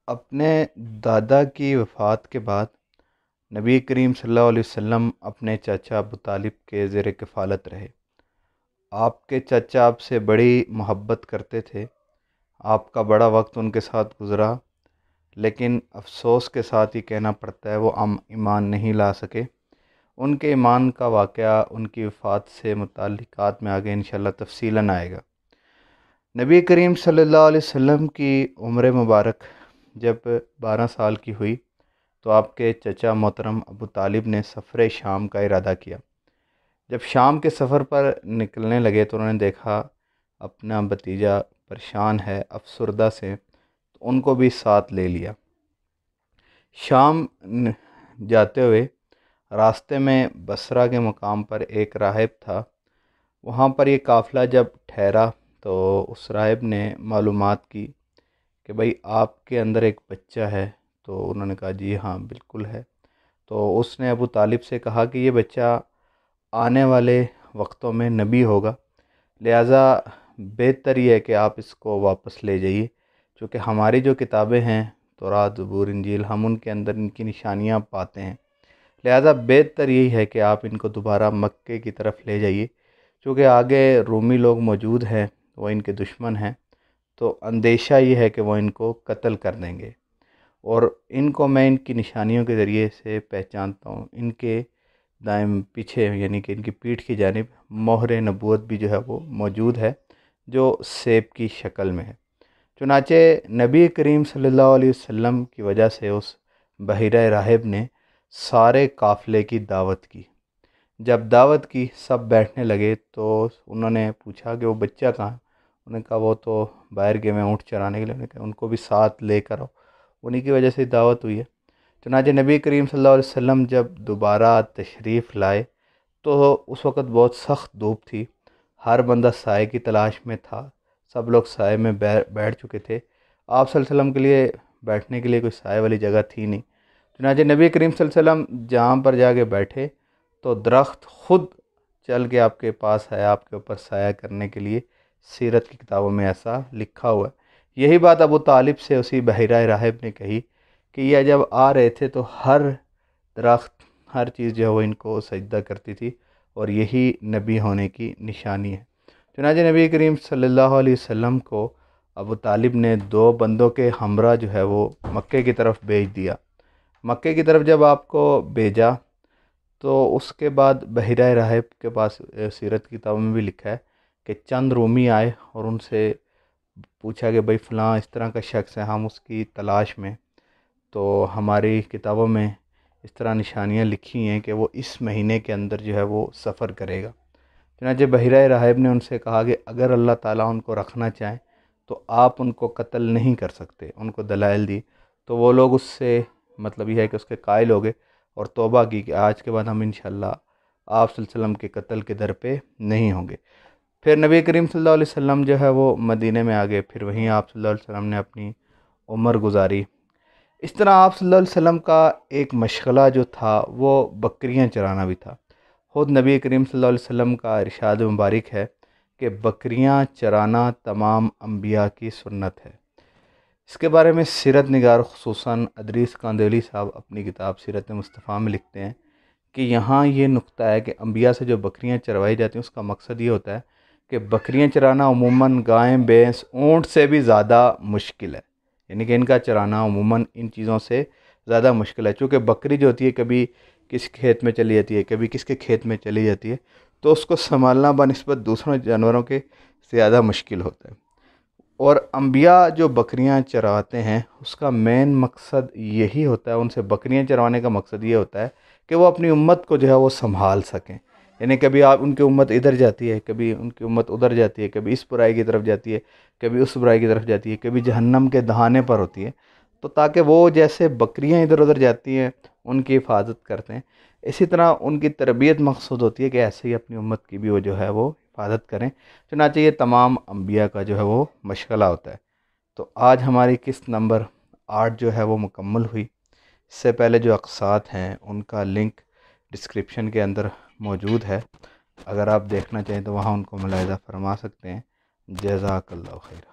اپنے دادا کی وفات کے بعد نبی کریم صلی اللہ علیہ وسلم اپنے چچا ابو طالب کے زیر کفالت رہے۔ آپ کے چچا آپ سے بڑی محبت کرتے تھے، آپ کا بڑا وقت ان کے ساتھ گزرا، لیکن افسوس کے ساتھ یہ کہنا پڑتا ہے وہ ایمان نہیں لا سکے۔ ان کے ایمان کا واقعہ ان کی وفات سے متعلقات میں آگے انشاءاللہ تفصیلاً آئے گا۔ نبی کریم صلی اللہ علیہ وسلم کی عمر مبارک جب 12 سال کی ہوئی تو آپ کے چچا محترم ابو طالب نے سفر شام کا ارادہ کیا۔ جب شام کے سفر پر نکلنے لگے تو انہوں نے دیکھا اپنا بھتیجا پریشان ہے، افسردہ سے، تو ان کو بھی ساتھ لے لیا۔ شام جاتے ہوئے راستے میں بصرہ کے مقام پر ایک راہب تھا، وہاں پر یہ قافلہ جب ٹھہرا تو اس راہب نے معلومات کی کہ بھائی آپ کے اندر ایک بچہ ہے، تو انہوں نے کہا جی ہاں بالکل ہے۔ تو اس نے ابو طالب سے کہا کہ یہ بچہ آنے والے وقتوں میں نبی ہوگا، لہٰذا بہتر یہ ہے کہ آپ اس کو واپس لے جائیے، چونکہ ہماری جو کتابیں ہیں تورات، زبور، انجیل، ہم ان کے اندر ان کی نشانیاں پاتے ہیں، لہٰذا بہتر یہی ہے کہ آپ ان کو دوبارہ مکے کی طرف لے جائیے، چونکہ آگے رومی لوگ موجود ہیں، وہ ان کے دشمن ہیں، تو اندیشہ یہ ہے کہ وہ ان کو قتل کر دیں گے، اور ان کو میں ان کی نشانیوں کے ذریعے سے پہچانتا ہوں۔ ان کے دائم پیچھے یعنی کہ ان کی پیٹھ کی جانب مہر نبوت بھی جو ہے وہ موجود ہے، جو سیب کی شکل میں ہے۔ چنانچہ نبی کریم صلی اللہ علیہ وسلم کی وجہ سے اس بحیرہ راہب نے سارے قافلے کی دعوت کی۔ جب دعوت کی سب بیٹھنے لگے تو انہوں نے پوچھا کہ وہ بچہ کہاں؟ انہوں نے کہا وہ تو باہر گئے میں اونٹ چرانے کے لیے، انہوں نے کہا ان کو بھی ساتھ لے کر آؤ، انہی کی وجہ سے دعوت ہوئی ہے۔ چنانچہ نبی کریم صلی اللہ علیہ وسلم جب دوبارہ تشریف لائے تو اس وقت بہت سخت دھوپ تھی، ہر بندہ سائے کی تلاش میں تھا، سب لوگ سائے میں بیٹھ چکے تھے، آپ صلی اللہ علیہ وسلم کے لیے بیٹھنے کے لیے کوئی سائے والی جگہ تھی نہیں۔ چنانچہ نبی کریم صلی اللہ علیہ وسلم جہاں پر جا کے بیٹھے تو درخت خود چل کے آپ کے پاس آیا آپ کے اوپر سایہ کرنے کے لیے، سیرت کی کتابوں میں ایسا لکھا ہوا ہے۔ یہی بات ابو طالب سے اسی بحیرہ راہب نے کہی کہ یہ جب آ رہے تھے تو ہر درخت، ہر چیز جو ہے وہ ان کو سجدہ کرتی تھی، اور یہی نبی ہونے کی نشانی ہے۔ چنانچہ نبی کریم صلی اللہ علیہ وسلم کو ابو طالب نے 2 بندوں کے ہمراہ جو ہے وہ مکے کی طرف بھیج دیا۔ مکے کی طرف جب آپ کو بھیجا تو اس کے بعد بحیرہ راہب کے پاس سیرت کی کتابوں میں بھی لکھا ہے کہ چند رومی آئے اور ان سے پوچھا کہ بھائی فلاں اس طرح کا شخص ہے، ہم اس کی تلاش میں، تو ہماری کتابوں میں اس طرح نشانیاں لکھی ہیں کہ وہ اس مہینے کے اندر جو ہے وہ سفر کرے گا۔ چنانچہ بحیرہ راہب نے ان سے کہا کہ اگر اللہ تعالیٰ ان کو رکھنا چاہیں تو آپ ان کو قتل نہیں کر سکتے، ان کو دلائل دی، تو وہ لوگ اس سے مطلب یہ ہے کہ اس کے قائل ہو گئے اور توبہ کی کہ آج کے بعد ہم انشاءاللہ آپ صلی اللہ علیہ وسلم کے قتل کے در پہ نہیں ہوں گے۔ پھر نبی کریم صلی اللہ علیہ وسلم جو ہے وہ مدینے میں آ گئے، پھر وہیں آپ صلی اللہ علیہ وسلم نے اپنی عمر گزاری۔ اس طرح آپ صلی اللہ علیہ وسلم کا ایک مشغلہ جو تھا وہ بکریاں چرانا بھی تھا۔ خود نبی کریم صلی اللہ علیہ وسلم کا ارشاد مبارک ہے کہ بکریاں چرانا تمام انبیاء کی سنت ہے۔ اس کے بارے میں سیرت نگار خصوصاً ادریس کاندھولی صاحب اپنی کتاب سیرت مصطفیٰ میں لکھتے ہیں کہ یہاں یہ نقطہ ہے کہ انبیاء سے جو بکریاں چروائی جاتی ہیں اس کا مقصد یہ ہوتا ہے کہ بکریاں چرانا عموماً گائیں، بھینس، اونٹ سے بھی زیادہ مشکل ہے، یعنی کہ ان کا چرانا عموماً ان چیزوں سے زیادہ مشکل ہے، چونکہ بکری جو ہوتی ہے کبھی کس کھیت میں چلی جاتی ہے، کبھی کس کے کھیت میں چلی جاتی ہے، تو اس کو سنبھالنا بنسبت دوسروں جانوروں کے زیادہ مشکل ہوتا ہے۔ اور انبیاء جو بکریاں چراتے ہیں اس کا مین مقصد یہی ہوتا ہے، ان سے بکریاں چروانے کا مقصد یہ ہوتا ہے کہ وہ اپنی امت کو جو ہے وہ سنبھال سکیں، یعنی کبھی آپ ان کی امت ادھر جاتی ہے، کبھی ان کی امت ادھر جاتی ہے، کبھی اس برائی کی طرف جاتی ہے، کبھی اس برائی کی طرف جاتی ہے، کبھی جہنم کے دہانے پر ہوتی ہے، تو تاکہ وہ جیسے بکریاں ادھر ادھر جاتی ہیں ان کی حفاظت کرتے ہیں، اسی طرح ان کی تربیت مقصود ہوتی ہے کہ ایسے ہی اپنی امت کی بھی وہ جو ہے وہ حفاظت کریں۔ چنانچہ یہ تمام انبیاء کا جو ہے وہ مشغلہ ہوتا ہے۔ تو آج ہماری قسط نمبر 8 جو ہے وہ مکمل ہوئی۔ اس سے پہلے جو اقساط ہیں ان کا لنک ڈسکرپشن کے اندر موجود ہے، اگر آپ دیکھنا چاہیں تو وہاں ان کو ملاحظہ فرما سکتے ہیں۔ جزاک اللہ خیر۔